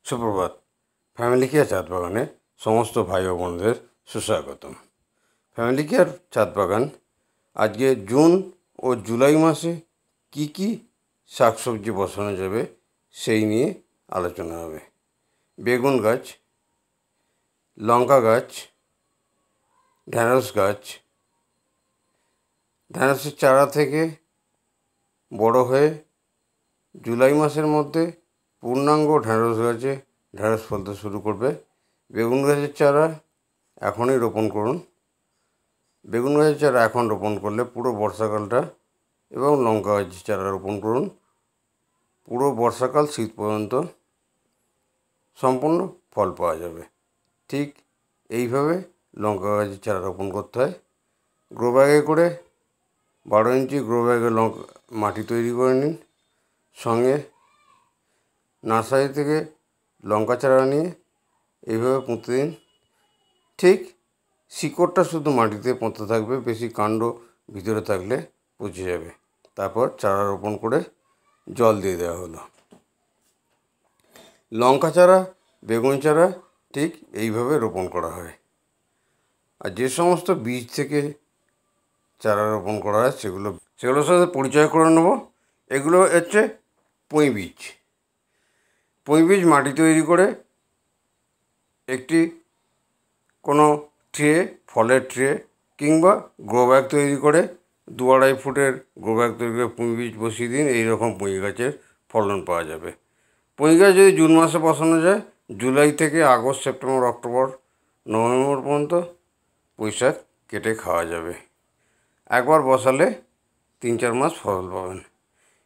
সুপ্রভাত। Family care ছাদ বাগানে সমস্ত ভাই ও বোনদের সুস্বাগতম। ফ্যামিলি কেয়ার ছাদ বাগান আজকে জুন ও জুলাই মাসে কি কি শাকসবজি বসানো যাবে সেই নিয়ে আলোচনা হবে। বেগুন গাছ, লঙ্কা গাছ, ঢ্যাঁড়স গাছ, ঢ্যাঁড়সের চারা থেকে বড় হয়ে জুলাই মাসের মধ্যে পূর্ণাঙ্গ ঢ্যাঁড়স গাছে ঢ্যাঁড়স ফলতে শুরু করবে। বেগুন গাছের চারা এখনই রোপণ করুন। বেগুন গাছের চারা এখন রোপণ করলে পুরো বর্ষাকালটা, এবং লঙ্কা গাছের চারা রোপণ করুন পুরো বর্ষাকাল শীত পর্যন্ত সম্পূর্ণ ফল পাওয়া যাবে। ঠিক এইভাবে লঙ্কা গাছের চারা রোপণ করতে হয়। গ্রো ব্যাগে করে 12 ইঞ্চি গ্রো ব্যাগে মাটি তৈরি করে নিন। সঙ্গে নার্সারি থেকে লঙ্কা চারা নিয়ে এইভাবে পুঁতে দিন। ঠিক শিকড়টা শুধু মাটিতে পুঁতে থাকবে, বেশি কাণ্ড ভিতরে থাকলে পচে যাবে। তারপর চারা রোপণ করে জল দিয়ে দেওয়া হলো। লঙ্কা চারা, বেগুন চারা ঠিক এইভাবে রোপণ করা হয়। আর যে সমস্ত বীজ থেকে চারা রোপণ করা হয় সেগুলোর সাথে পরিচয় করে নেব। এগুলো হচ্ছে পুঁই বীজ। পুঁই বীজ মাটি তৈরি করে একটি কোনো ট্রে, ফলের ট্রে কিংবা গ্রো ব্যাগ তৈরি করে 2-2.5 ফুটের গ্রো ব্যাগ তৈরি করে পুঁই বীজ বসিয়ে দিন। এইরকম পুঁই গাছের ফলন পাওয়া যাবে। পুঁই গাছ যদি জুন মাসে বসানো যায়, জুলাই থেকে আগস্ট, সেপ্টেম্বর, অক্টোবর, নভেম্বর পর্যন্ত পুঁই শাক কেটে খাওয়া যাবে। একবার বসালে 3-4 মাস ফল পাবেন।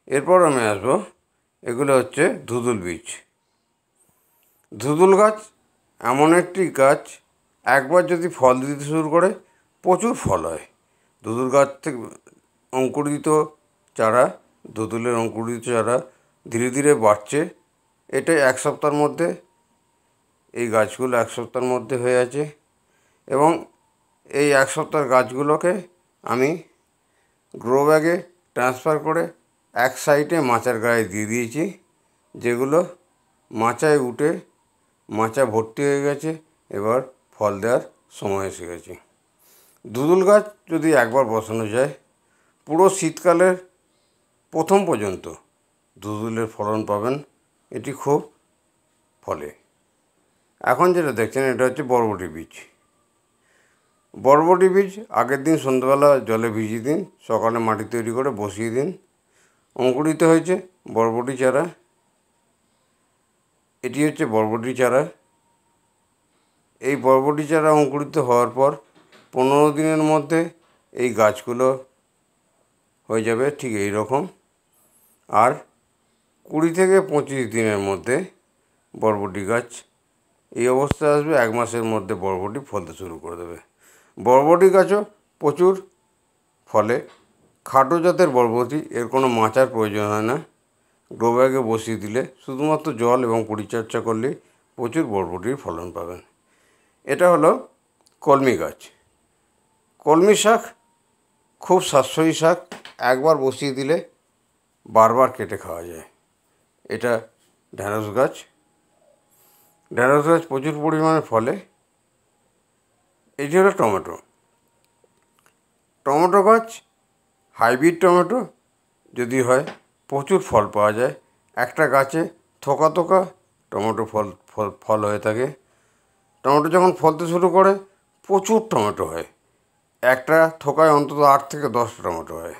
এরপর আমি আসবো, এগুলো হচ্ছে ধুদুল বীজ। ধুদুল গাছ এমন একটি গাছ, একবার যদি ফল দিতে শুরু করে প্রচুর ফল হয়। ধুদুল গাছ থেকে অঙ্কুরিত চারা, ধুদুলের অঙ্কুরিত চারা ধীরে ধীরে বাড়ছে। এটা 1 সপ্তাহের মধ্যে, এই গাছগুলো 1 সপ্তাহের মধ্যে হয়ে আছে। এবং এই 1 সপ্তাহের গাছগুলোকে আমি গ্রো ব্যাগে ট্রান্সফার করে এক সাইডে মাচার গায়ে দিয়ে দিয়েছি, যেগুলো মাচায় উঠে মাচা ভর্তি হয়ে গেছে। এবার ফল দেওয়ার সময় এসে গেছে। ধুদুল গাছ যদি একবার বসানো যায়, পুরো শীতকালের প্রথম পর্যন্ত ধুদুলের ফলন পাবেন। এটি খুব ফলে। এখন যেটা দেখছেন, এটা হচ্ছে বরবটি বীজ। বরবটি বীজ আগের দিন সন্ধ্যাবেলা জলে ভিজিয়ে দিন, সকালে মাটি তৈরি করে বসিয়ে দিন। অঙ্কুরিত হয়েছে বরবটি চারা। এটি হচ্ছে বরবটি চারা। এই বরবটি চারা অঙ্কুরিত হওয়ার পর 15 দিনের মধ্যে এই গাছগুলো হয়ে যাবে ঠিক এই রকম। আর 20 থেকে 25 দিনের মধ্যে বরবটি গাছ এই অবস্থায় আসবে। 1 মাসের মধ্যে বরবটি ফলতে শুরু করে দেবে। বরবটি গাছও প্রচুর ফলে। খাটো জাতের বরবটি, এর কোনো মাচার প্রয়োজন হয় না। গ্রো ব্যাগে বসিয়ে দিলে শুধুমাত্র জল এবং পরিচর্যা করলেই প্রচুর বরবটির ফলন পাবেন। এটা হলো কলমি গাছ। কলমি শাক খুব সাশ্রয়ী শাক, একবার বসিয়ে দিলে বারবার কেটে খাওয়া যায়। এটা ঢ্যাঁড়স গাছ। ঢ্যাঁড়স গাছ প্রচুর পরিমাণে ফলে। এটি হলো টমেটো। টমেটো গাছ হাইব্রিড টমেটো যদি হয়, প্রচুর ফল পাওয়া যায়। একটা গাছে থোকা থোকা টমেটো ফল হয়ে থাকে। টমেটো যখন ফলতে শুরু করে প্রচুর টমেটো হয়। একটা থোকায় অন্তত 8 থেকে 10টা টমেটো হয়।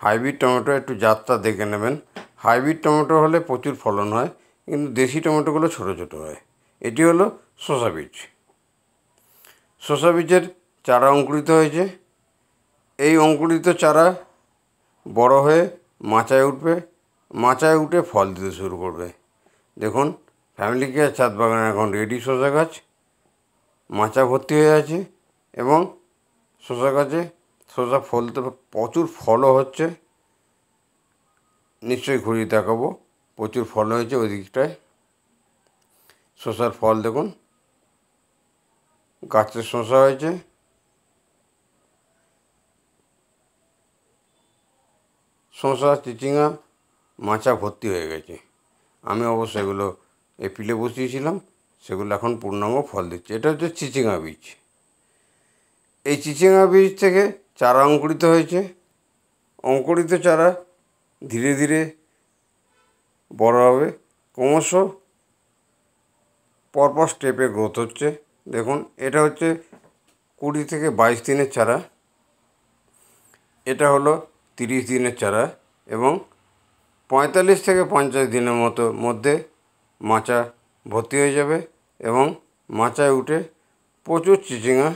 হাইব্রিড টমেটো একটু জাতটা দেখে নেবেন। হাইব্রিড টমেটো হলে প্রচুর ফলন হয়, কিন্তু দেশি টমেটোগুলো ছোটো ছোটো হয়। এটি হলো শসা বীজ। শসা বীজের চারা অঙ্কুরিত হয়েছে। এই অঙ্কুরিত চারা বড় হয়ে মাচায় উঠবে। মাচায় উঠে ফল দিতে শুরু করবে। দেখুন, ফ্যামিলি কেয়ার ছাদ বাগানে এখন রেডি শসা গাছ, মাচা ভর্তি হয়ে আছে। এবং শসা গাছে শসা ফলতে প্রচুর ফলও হচ্ছে। নিশ্চয়ই ঘুরিয়ে দেখাবো। প্রচুর ফল হয়েছে ওই দিকটায়। শসার ফল দেখুন, গাছের শসা হয়েছে। শসা, চিচিঙা, মাচা ভর্তি হয়ে গেছে। আমি অবশ্য এগুলো এই পিলে বসিয়েছিলাম সেগুলো এখন পূর্ণাঙ্গ ফল দিচ্ছে। এটা হচ্ছে চিচিঙ্গা বীজ। এই চিচিঙ্গা বীজ থেকে চারা অঙ্কুরিত হয়েছে। অঙ্কুরিত চারা ধীরে ধীরে বড় হবে, ক্রমশ পরপর স্টেপে গ্রোথ হচ্ছে। দেখুন, এটা হচ্ছে 20 থেকে 22 দিনের চারা, এটা হলো 30 দিনের চারা, এবং 45 থেকে 50 দিনের মধ্যে মাচা ভর্তি হয়ে যাবে এবং মাচায় উঠে প্রচুর চিচিঙ্গা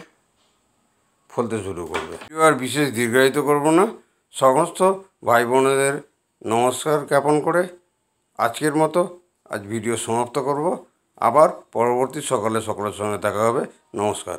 ফলতে শুরু করবে। আর বিশেষ দীর্ঘায়িত করব না, সমস্ত ভাই বোনেদের নমস্কার জ্ঞাপন করে আজকের মতো ভিডিও সমাপ্ত করব। আবার পরবর্তী সকালে সকলের সঙ্গে দেখা হবে। নমস্কার।